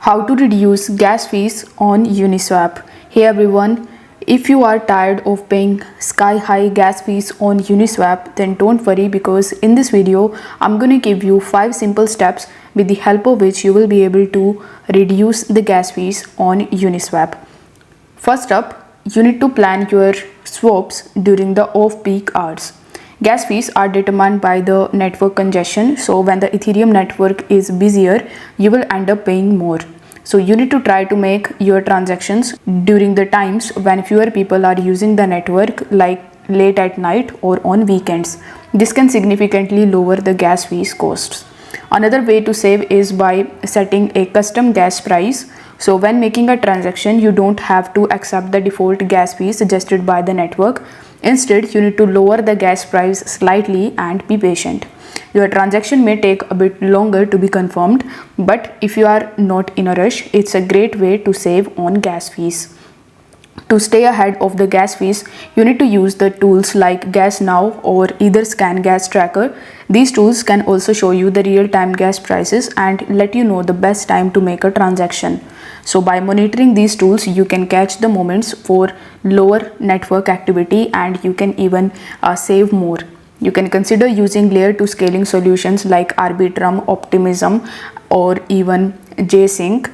How to reduce gas fees on Uniswap. Hey everyone, if you are tired of paying sky high gas fees on Uniswap, then don't worry, because in this video I'm going to give you 5 simple steps with the help of which you will be able to reduce the gas fees on Uniswap. First up, you need to plan your swaps during the off-peak hours. Gas fees are determined by the network congestion, so when the Ethereum network is busier, you will end up paying more. So you need to try to make your transactions during the times when fewer people are using the network, like late at night or on weekends. This can significantly lower the gas fees costs. Another way to save is by setting a custom gas price. So when making a transaction, you don't have to accept the default gas fee suggested by the network. Instead, you need to lower the gas price slightly and be patient. Your transaction may take a bit longer to be confirmed, but if you are not in a rush, it's a great way to save on gas fees. To stay ahead of the gas fees, you need to use the tools like Gas Now or either Scan Gas Tracker. These tools can also show you the real-time gas prices and let you know the best time to make a transaction. So by monitoring these tools, you can catch the moments for lower network activity and you can even save more. You can consider using layer 2 scaling solutions like Arbitrum, Optimism, or even JSync,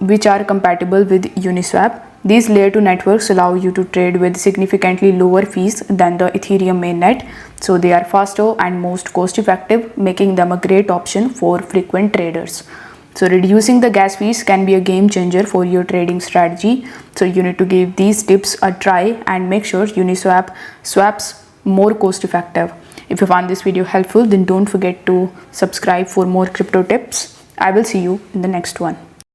which are compatible with Uniswap. These layer 2 networks allow you to trade with significantly lower fees than the Ethereum mainnet, so they are faster and most cost effective, making them a great option for frequent traders. So reducing the gas fees can be a game changer for your trading strategy. So you need to give these tips a try and make sure Uniswap swaps more cost effective. If you found this video helpful, then don't forget to subscribe for more crypto tips. I will see you in the next one.